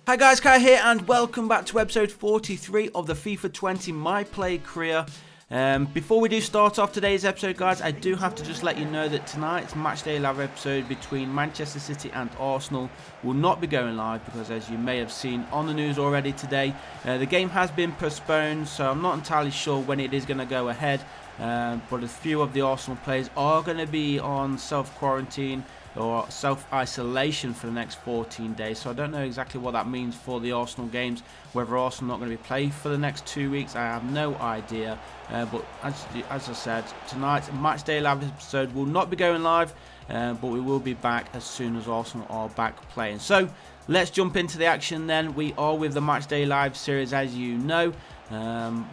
Hi guys, Kai here and welcome back to episode 43 of the FIFA 20 My Play career. Before we do start off today's episode, guys, I do have to just let you know that tonight's Matchday Live episode between Manchester City and Arsenal will not be going live because, as you may have seen on the news already today, the game has been postponed, so I'm not entirely sure when it is going to go ahead. But a few of the Arsenal players are going to be on self-quarantine or self-isolation for the next 14 days. So I don't know exactly what that means for the Arsenal games. Whether Arsenal not going to be played for the next 2 weeks, I have no idea. But as I said, tonight's Matchday Live episode will not be going live, but we will be back as soon as Arsenal are back playing. So let's jump into the action then. We are with the Matchday Live series, as you know.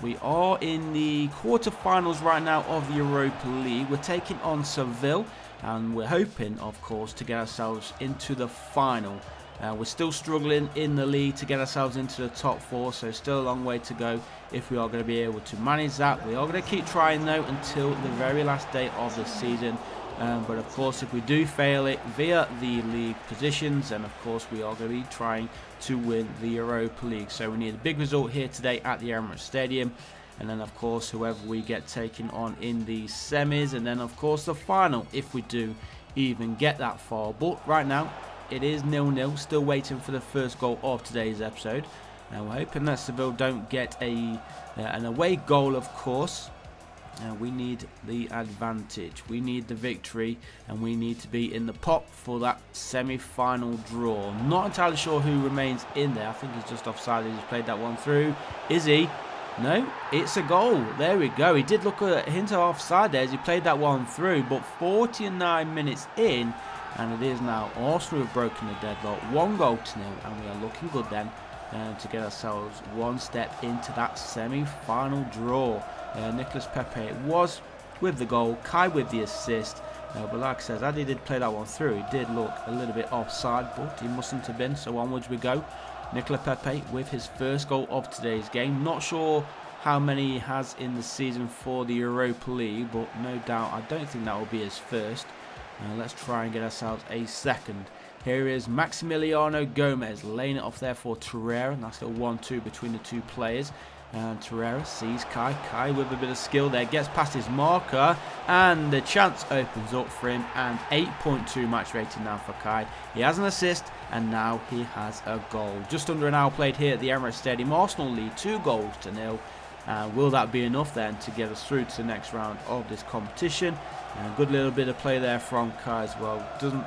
We are in the quarter-finals right now of the Europa League. We're taking on Seville, and we're hoping, of course, to get ourselves into the final. We're still struggling in the league to get ourselves into the top four, so still a long way to go if we are going to be able to manage that. We are going to keep trying, though, until the very last day of the season. But of course, if we do fail it via the league positions, then of course we are going to be trying to win the Europa League. So we need a big result here today at the Emirates Stadium, and then of course whoever we get taken on in the semis, and then of course the final if we do even get that far. But right now it is 0-0, still waiting for the first goal of today's episode, and we're hoping that Seville don't get an away goal, of course. We need the advantage, we need the victory, and we need to be in the pot for that semi-final draw. Not entirely sure who remains in there. I think he's just offside. He's played that one through. Is he? No, it's a goal. There we go. He did look a hint of offside there as he played that one through, but 49 minutes in, and it is now Arsenal have broken the deadlock, 1-0, and we are looking good then to get ourselves one step into that semi-final draw. Nicolas Pepe was with the goal, Kai with the assist, but like I said, as he did play that one through, he did look a little bit offside, but he mustn't have been, so onwards we go. Nicolas Pepe with his first goal of today's game. Not sure how many he has in the season for the Europa League, but no doubt I don't think that will be his first. Let's try and get ourselves a second. Here is Maximiliano Gomez laying it off there for Torreira, and that's a 1-2 between the two players. And Torreira sees Kai. Kai with a bit of skill there, gets past his marker, and the chance opens up for him, and 8.2 match rating now for Kai. He has an assist, and now he has a goal. Just under an hour played here at the Emirates Stadium. Arsenal lead 2-0. Will that be enough then to get us through to the next round of this competition? And a good little bit of play there from Kai as well. Doesn't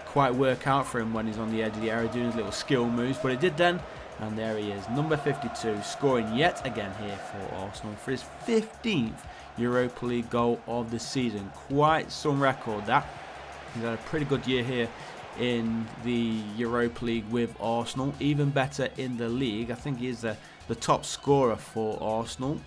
quite work out for him when he's on the edge of the area doing his little skill moves, but it did then. And there he is, number 52, scoring yet again here for Arsenal for his 15th Europa League goal of the season. Quite some record that. He's had a pretty good year here in the Europa League with Arsenal. Even better in the league. I think he is the top scorer for Arsenal.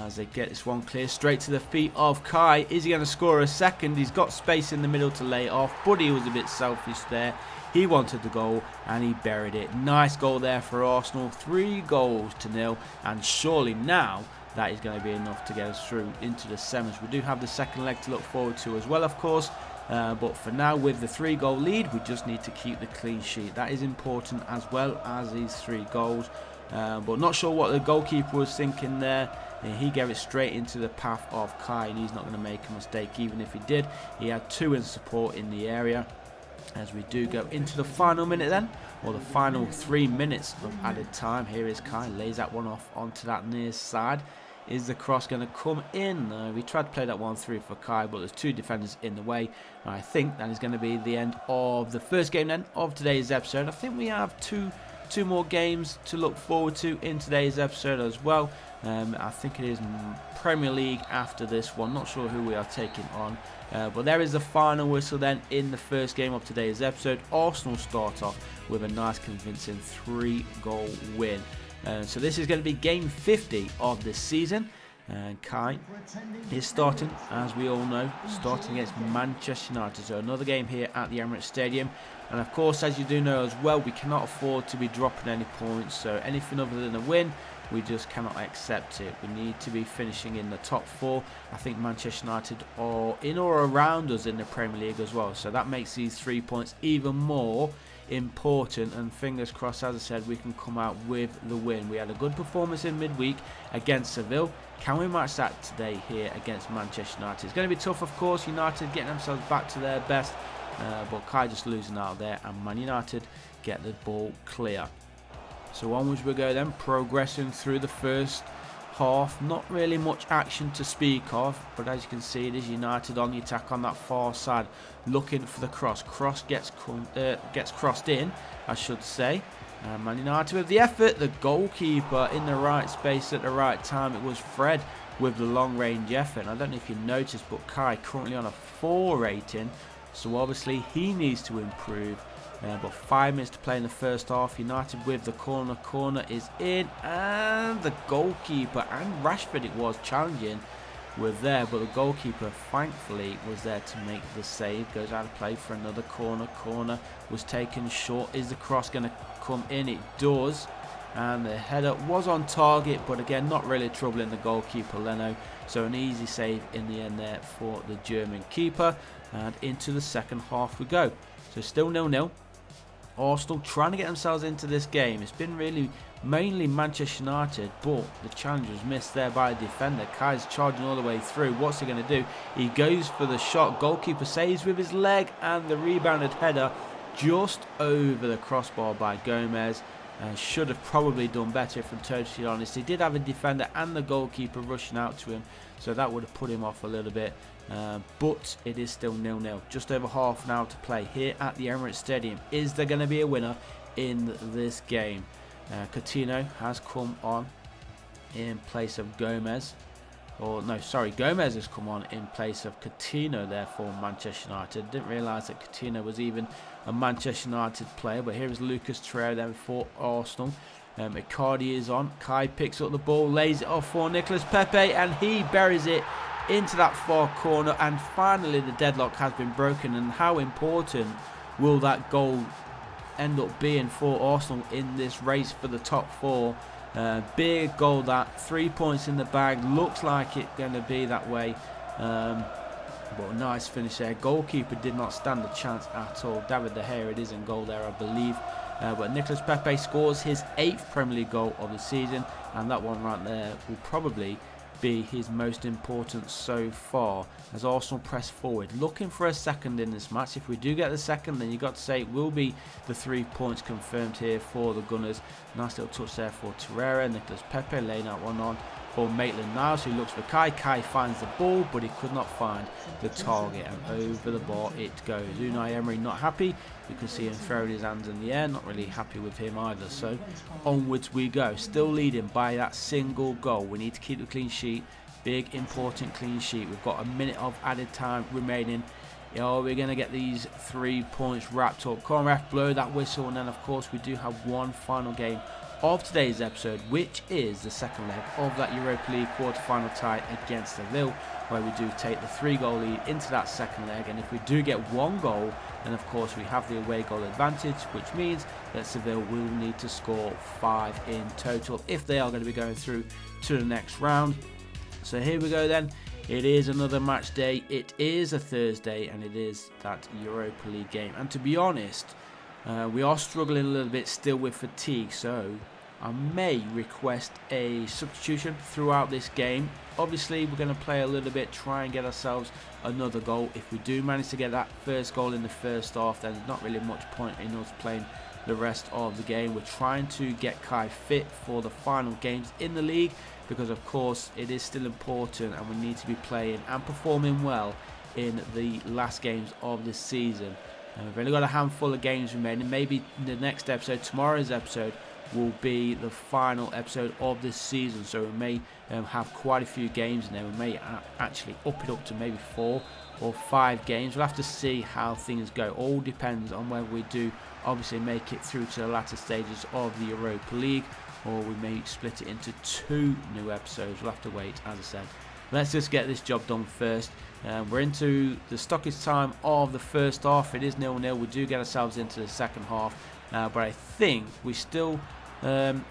As they get this one clear straight to the feet of Kai. Is he going to score a second? He's got space in the middle to lay it off, but he was a bit selfish there. He wanted the goal and he buried it. Nice goal there for Arsenal. 3-0, and surely now that is going to be enough to get us through into the semis. We do have the second leg to look forward to as well, of course. But for now, with the 3-goal lead, we just need to keep the clean sheet. That is important as well as these 3 goals. But not sure what the goalkeeper was thinking there. He gave it straight into the path of Kai, and he's not going to make a mistake even if he did. He had 2 in support in the area. As we do go into the final minute then, or the final 3 minutes of added time. Here is Kai, lays that one off onto that near side. Is the cross going to come in? We tried to play that one through for Kai, but there's 2 defenders in the way. And I think that is going to be the end of the first game then of today's episode. I think we have two more games to look forward to in today's episode as well. I think it is Premier League after this one. Not sure who we are taking on. But there is the final whistle then in the first game of today's episode. Arsenal start off with a nice convincing 3-goal win. So this is going to be game 50 of this season. And Kai is starting, as we all know, starting against Manchester United. So another game here at the Emirates Stadium. And of course, as you do know as well, we cannot afford to be dropping any points. So anything other than a win, we just cannot accept it. We need to be finishing in the top 4. I think Manchester United are in or around us in the Premier League as well. So that makes these 3 points even more important, and fingers crossed, as I said, we can come out with the win. We had a good performance in midweek against Seville. Can we match that today here against Manchester United? It's going to be tough, of course. United getting themselves back to their best, but Kai just losing out there, and Man United get the ball clear. So onwards we go then, progressing through the first half. Not really much action to speak of, but as you can see, it is United on the attack on that far side, looking for the cross. Cross gets crossed in, I should say. Man United with the effort, the goalkeeper in the right space at the right time. It was Fred with the long range effort. And I don't know if you noticed, but Kai currently on a 4 rating, so obviously he needs to improve. But 5 minutes to play in the first half. United with the corner. Corner is in, and the goalkeeper and Rashford, it was challenging, were there, but the goalkeeper thankfully was there to make the save. Goes out of play for another corner. Corner was taken short. Is the cross going to come in? It does, and the header was on target, but again not really troubling the goalkeeper Leno, so an easy save in the end there for the German keeper. And into the second half we go. So still 0-0. Arsenal trying to get themselves into this game. It's been really mainly Manchester United, but the challenge was missed there by a defender. Kai's charging all the way through. What's he going to do? He goes for the shot. Goalkeeper saves with his leg, and the rebounded header just over the crossbar by Gomez. Should have probably done better, if I'm totally honest. He did have a defender and the goalkeeper rushing out to him, so that would have put him off a little bit. But it is still 0-0. Just over half an hour to play here at the Emirates Stadium. Is there going to be a winner in this game? Coutinho has come on in place of Gomez. Or no, sorry, Gomez has come on in place of Coutinho there for Manchester United. Didn't realise that Coutinho was even a Manchester United player. But here is Lucas Torreira then for Arsenal. Icardi is on. Kai picks up the ball, lays it off for Nicolas Pepe, and he buries it into that far corner. And finally the deadlock has been broken. And how important will that goal end up being for Arsenal in this race for the top 4? Big goal, that 3 points in the bag. Looks like it's going to be that way, but nice finish there. Goalkeeper did not stand a chance at all. David De Gea, it is in goal there, I believe. But Nicolas Pepe scores his 8th Premier League goal of the season, and that one right there will probably be his most important so far, as Arsenal press forward, looking for a second in this match. If we do get the second, then you've got to say it will be the 3 points confirmed here for the Gunners. Nice little touch there for Torreira. Nicolas Pepe laying out one on for Maitland-Niles, who looks for Kai. Kai finds the ball, but he could not find the target, and over the bar it goes. Unai Emery not happy. You can see him throwing his hands in the air, not really happy with him either. So onwards we go, still leading by that single goal. We need to keep the clean sheet, big important clean sheet. We've got a minute of added time remaining. Are we going to get these 3 points wrapped up? Come on, ref, blow that whistle. And then of course we do have one final game of today's episode, which is the second leg of that Europa League quarter-final tie against Seville, where we do take the 3-goal lead into that second leg. And if we do get 1 goal, then of course we have the away goal advantage, which means that Seville will need to score 5 in total if they are going to be going through to the next round. So here we go then. It is another match day. It is a Thursday, and it is that Europa League game. And to be honest, we are struggling a little bit still with fatigue, so I may request a substitution throughout this game. Obviously we're going to play a little bit, try and get ourselves another goal. If we do manage to get that first goal in the first half, then there's not really much point in us playing the rest of the game. We're trying to get Kai fit for the final games in the league, because of course it is still important, and we need to be playing and performing well in the last games of this season. We've only got a handful of games remaining. Maybe the next episode, tomorrow's episode, will be the final episode of this season, so we may have quite a few games in there. We may actually up it up to maybe 4 or 5 games. We'll have to see how things go. All depends on whether we do obviously make it through to the latter stages of the Europa League, or we may split it into 2 new episodes. We'll have to wait, as I said. Let's just get this job done first. We're into the stoppage time of the first half. It is 0-0. We do get ourselves into the second half, but I think we still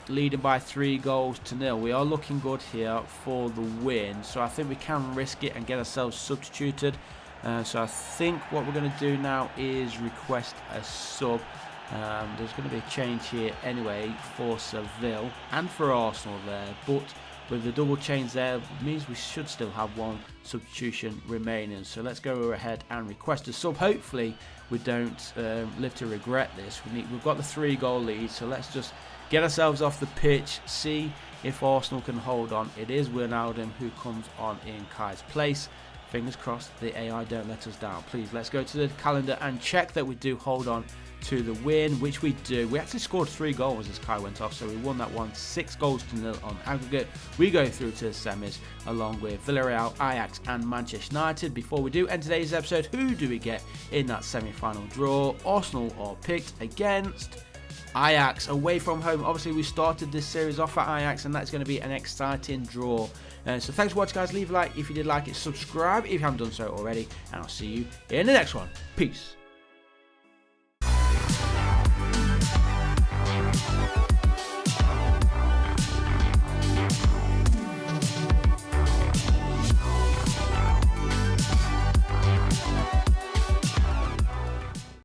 leading by 3-0. We are looking good here for the win, so I think we can risk it and get ourselves substituted. So I think what we're going to do now is request a sub. There's going to be a change here anyway for Seville and for Arsenal there, but with the double change there, it means we should still have one substitution remaining. So let's go ahead and request a sub. Hopefully we don't live to regret this. We've got the 3-goal lead, so let's just get ourselves off the pitch, see if Arsenal can hold on. It is Wijnaldum who comes on in Kai's place. Fingers crossed the AI don't let us down. Please, let's go to the calendar and check that we do hold on to the win, which we do. We actually scored 3 goals as Kai went off, so we won that one 6-0 on aggregate. We go through to the semis along with Villarreal, Ajax and Manchester United. Before we do end today's episode, who do we get in that semi-final draw? Arsenal are picked against Ajax away from home. Obviously we started this series off at Ajax, and that's going to be an exciting draw. So thanks for watching, guys. Leave a like if you did like it, subscribe if you haven't done so already, and I'll see you in the next one. Peace.